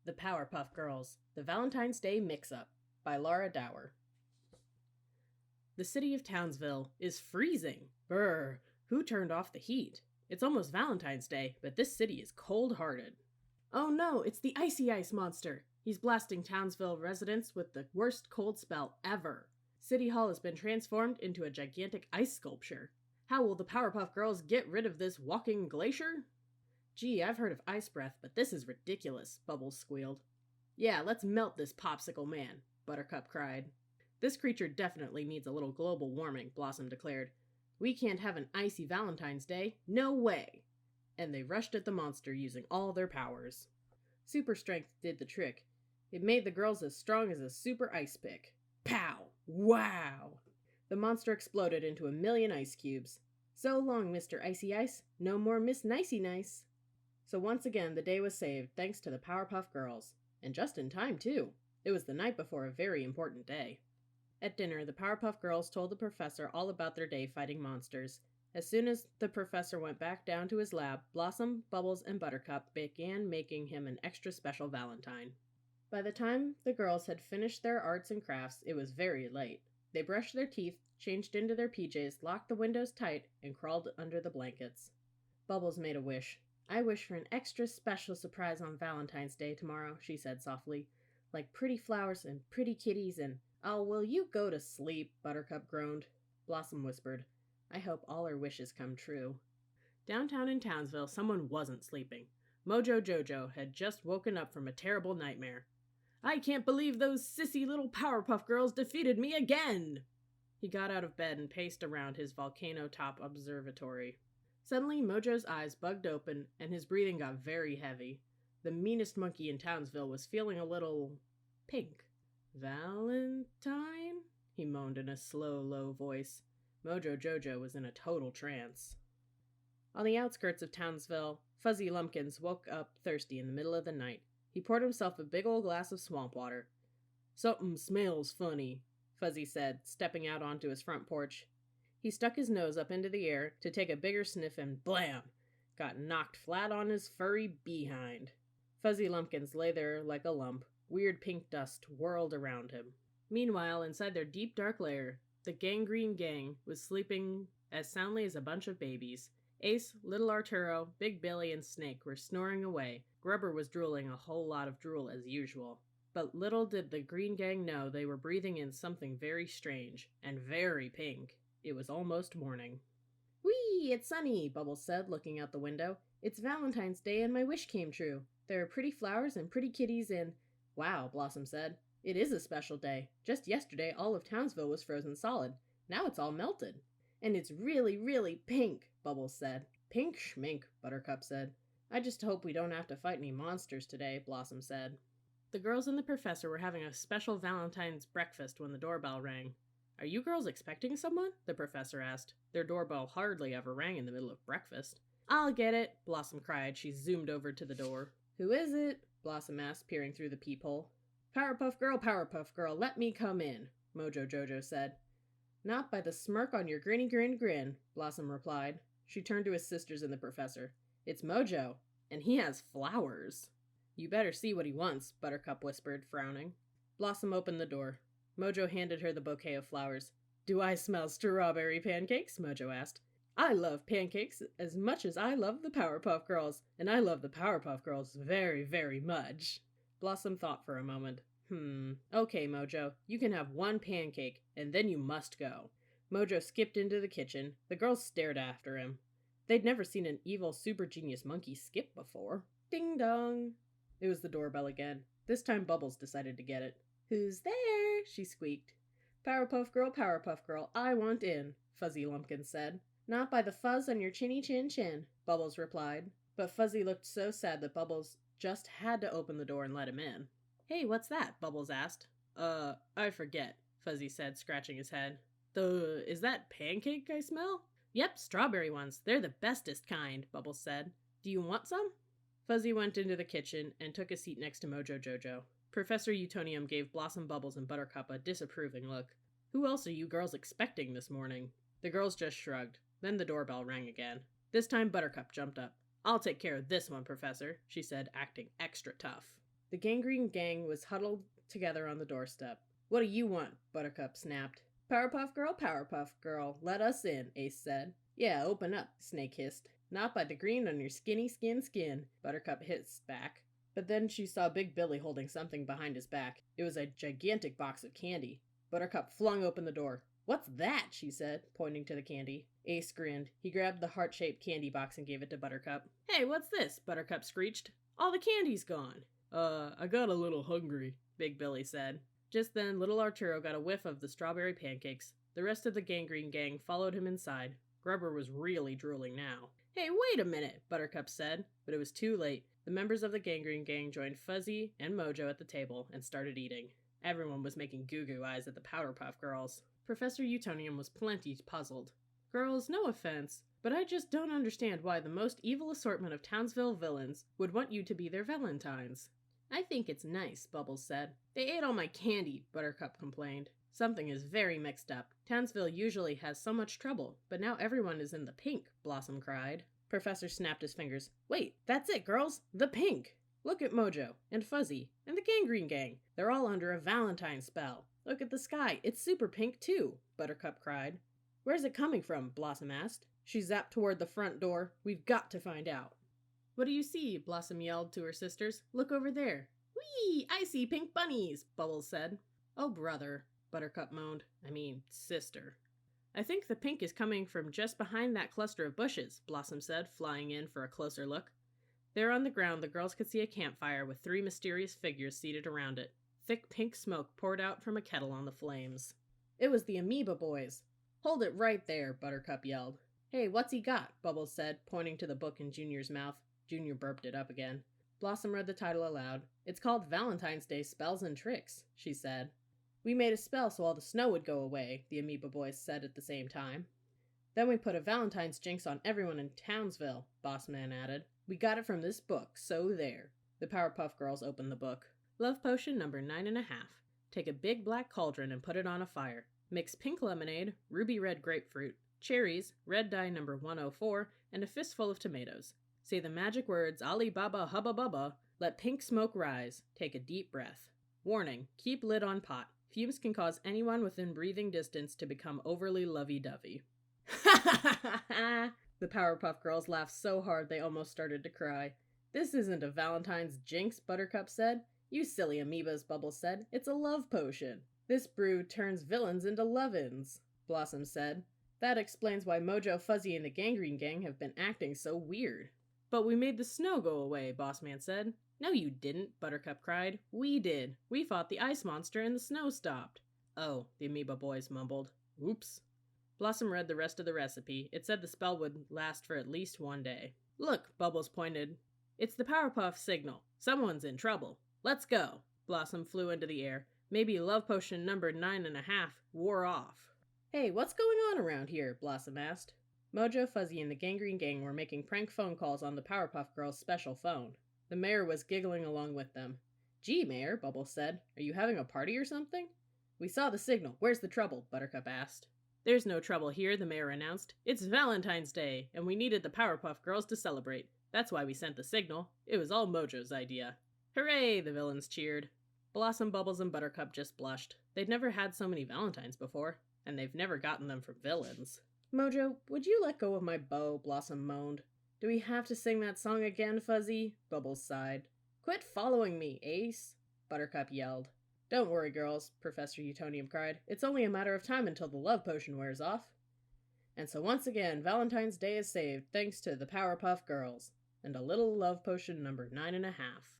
The Powerpuff Girls, The Valentine's Day Mix-Up by Laura Dower. The city of Townsville is freezing. Brr, who turned off the heat? It's almost Valentine's Day, but this city is cold-hearted. Oh no, it's the Icy Ice Monster. He's blasting Townsville residents with the worst cold spell ever. City Hall has been transformed into a gigantic ice sculpture. How will the Powerpuff Girls get rid of this walking glacier? Gee, I've heard of ice breath, but this is ridiculous, Bubbles squealed. Yeah, let's melt this popsicle man, Buttercup cried. This creature definitely needs a little global warming, Blossom declared. We can't have an icy Valentine's Day. No way! And they rushed at the monster using all their powers. Super strength did the trick. It made the girls as strong as a super ice pick. Pow! Wow! The monster exploded into 1,000,000 ice cubes. So long, Mr. Icy Ice. No more Miss Nicey Nice. So once again, the day was saved thanks to the Powerpuff Girls. And just in time, too. It was the night before a very important day. At dinner, the Powerpuff Girls told the professor all about their day fighting monsters. As soon as the professor went back down to his lab, Blossom, Bubbles, and Buttercup began making him an extra special Valentine. By the time the girls had finished their arts and crafts, it was very late. They brushed their teeth, changed into their PJs, locked the windows tight, and crawled under the blankets. Bubbles made a wish. I wish for an extra special surprise on Valentine's Day tomorrow, she said softly. Like pretty flowers and pretty kitties and... Oh, will you go to sleep? Buttercup groaned. Blossom whispered. I hope all our wishes come true. Downtown in Townsville, someone wasn't sleeping. Mojo Jojo had just woken up from a terrible nightmare. I can't believe those sissy little Powerpuff Girls defeated me again! He got out of bed and paced around his volcano-top observatory. Suddenly, Mojo's eyes bugged open, and his breathing got very heavy. The meanest monkey in Townsville was feeling a little... pink. Valentine? He moaned in a slow, low voice. Mojo Jojo was in a total trance. On the outskirts of Townsville, Fuzzy Lumpkins woke up thirsty in the middle of the night. He poured himself a big old glass of swamp water. Something smells funny, Fuzzy said, stepping out onto his front porch. He stuck his nose up into the air to take a bigger sniff and blam! Got knocked flat on his furry behind. Fuzzy Lumpkins lay there like a lump. Weird pink dust whirled around him. Meanwhile, inside their deep dark lair, the Gangrene Gang was sleeping as soundly as a bunch of babies. Ace, Little Arturo, Big Billy, and Snake were snoring away. Grubber was drooling a whole lot of drool as usual. But little did the Green Gang know they were breathing in something very strange, and very pink. It was almost morning. Whee! It's sunny, Bubbles said, looking out the window. It's Valentine's Day and my wish came true. There are pretty flowers and pretty kitties and... Wow, Blossom said. It is a special day. Just yesterday, all of Townsville was frozen solid. Now it's all melted. And it's really, really pink, Bubbles said. Pink schmink, Buttercup said. I just hope we don't have to fight any monsters today, Blossom said. The girls and the professor were having a special Valentine's breakfast when the doorbell rang. Are you girls expecting someone? The professor asked. Their doorbell hardly ever rang in the middle of breakfast. I'll get it, Blossom cried. She zoomed over to the door. Who is it? Blossom asked, peering through the peephole. Powerpuff Girl, let me come in, Mojo Jojo said. Not by the smirk on your grinny grin, Blossom replied. She turned to his sisters and the professor. It's Mojo, and he has flowers. You better see what he wants, Buttercup whispered, frowning. Blossom opened the door. Mojo handed her the bouquet of flowers. Do I smell strawberry pancakes? Mojo asked. I love pancakes as much as I love the Powerpuff Girls, and I love the Powerpuff Girls very, very much. Blossom thought for a moment. Okay, Mojo, you can have one pancake, and then you must go. Mojo skipped into the kitchen. The girls stared after him. They'd never seen an evil super genius monkey skip before. Ding dong! It was the doorbell again. This time Bubbles decided to get it. Who's there? She squeaked. Powerpuff Girl, I want in, Fuzzy Lumpkin said. Not by the fuzz on your chinny chin chin, Bubbles replied. But Fuzzy looked so sad that Bubbles just had to open the door and let him in. Hey, what's that? Bubbles asked. I forget, Fuzzy said, scratching his head. Is that pancake I smell? Yep, strawberry ones. They're the bestest kind, Bubbles said. Do you want some? Fuzzy went into the kitchen and took a seat next to Mojo Jojo. Professor Utonium gave Blossom, Bubbles, and Buttercup a disapproving look. Who else are you girls expecting this morning? The girls just shrugged. Then the doorbell rang again. This time Buttercup jumped up. I'll take care of this one, Professor, she said, acting extra tough. The gangrene gang was huddled together on the doorstep. "What do you want?" Buttercup snapped. Powerpuff Girl, let us in," Ace said. "Yeah, open up," Snake hissed. "Not by the green on your skinny skin," Buttercup hissed back. But then she saw Big Billy holding something behind his back. It was a gigantic box of candy. Buttercup flung open the door. "What's that?" she said, pointing to the candy. Ace grinned. He grabbed the heart-shaped candy box and gave it to Buttercup. "Hey, what's this?" Buttercup screeched. "All the candy's gone." I got a little hungry," Big Billy said. Just then, little Arturo got a whiff of the strawberry pancakes. The rest of the gangrene gang followed him inside. Grubber was really drooling now. "Hey, wait a minute," Buttercup said, but it was too late. The members of the gangrene gang joined Fuzzy and Mojo at the table and started eating. Everyone was making goo-goo eyes at the Powerpuff Girls. Professor Utonium was plenty puzzled. "Girls, no offense, but I just don't understand why the most evil assortment of Townsville villains would want you to be their Valentines." "I think it's nice," Bubbles said. "They ate all my candy," Buttercup complained. "Something is very mixed up. Townsville usually has so much trouble, but now everyone is in the pink," Blossom cried. Professor snapped his fingers. "Wait, that's it, girls! The pink! Look at Mojo, and Fuzzy, and the gangrene gang. They're all under a Valentine spell. Look at the sky, it's super pink too," Buttercup cried. "Where's it coming from?" Blossom asked. She zapped toward the front door. "We've got to find out." "What do you see?" Blossom yelled to her sisters. "Look over there." "Whee! I see pink bunnies," Bubbles said. "Oh, brother," Buttercup moaned. Sister. "I think the pink is coming from just behind that cluster of bushes," Blossom said, flying in for a closer look. There on the ground, the girls could see a campfire with 3 mysterious figures seated around it. Thick pink smoke poured out from a kettle on the flames. It was the Amoeba Boys. "Hold it right there," Buttercup yelled. "Hey, what's he got?" Bubbles said, pointing to the book in Junior's mouth. Junior burped it up again. Blossom read the title aloud. "It's called Valentine's Day Spells and Tricks," she said. "We made a spell so all the snow would go away," the Amoeba Boys said at the same time. "Then we put a Valentine's jinx on everyone in Townsville," Bossman added. "We got it from this book, so there." The Powerpuff Girls opened the book. "Love potion number 9.5. Take a big black cauldron and put it on a fire. Mix pink lemonade, ruby red grapefruit, cherries, red dye number 104, and a fistful of tomatoes. Say the magic words, Ali Baba Hubba Bubba. Let pink smoke rise. Take a deep breath. Warning, keep lid on pot. Fumes can cause anyone within breathing distance to become overly lovey-dovey." "Ha ha ha ha!" The Powerpuff Girls laughed so hard they almost started to cry. "This isn't a Valentine's jinx," Buttercup said. "You silly amoebas," Bubbles said. "It's a love potion." "This brew turns villains into love-ins," Blossom said. "That explains why Mojo, Fuzzy, and the gangrene gang have been acting so weird." "But we made the snow go away," Bossman said. "No, you didn't," Buttercup cried. "We did. We fought the ice monster and the snow stopped." "Oh," the Amoeba Boys mumbled. "Oops." Blossom read the rest of the recipe. It said the spell would last for at least 1 day. "Look," Bubbles pointed. "It's the Powerpuff signal. Someone's in trouble. Let's go." Blossom flew into the air. Maybe love potion number 9.5 wore off. "Hey, what's going on around here?" Blossom asked. Mojo, Fuzzy, and the gangrene gang were making prank phone calls on the Powerpuff Girls' special phone. The mayor was giggling along with them. "Gee, Mayor," Bubbles said, "are you having a party or something?" "We saw the signal. Where's the trouble?" Buttercup asked. "There's no trouble here," the mayor announced. "It's Valentine's Day, and we needed the Powerpuff Girls to celebrate. That's why we sent the signal. It was all Mojo's idea." "Hooray!" the villains cheered. Blossom, Bubbles, and Buttercup just blushed. They'd never had so many Valentines before, and they've never gotten them from villains. "Mojo, would you let go of my bow?" Blossom moaned. "Do we have to sing that song again, Fuzzy?" Bubbles sighed. "Quit following me, Ace!" Buttercup yelled. "Don't worry, girls," Professor Utonium cried. "It's only a matter of time until the love potion wears off." And so once again, Valentine's Day is saved thanks to the Powerpuff Girls and a little love potion number 9.5.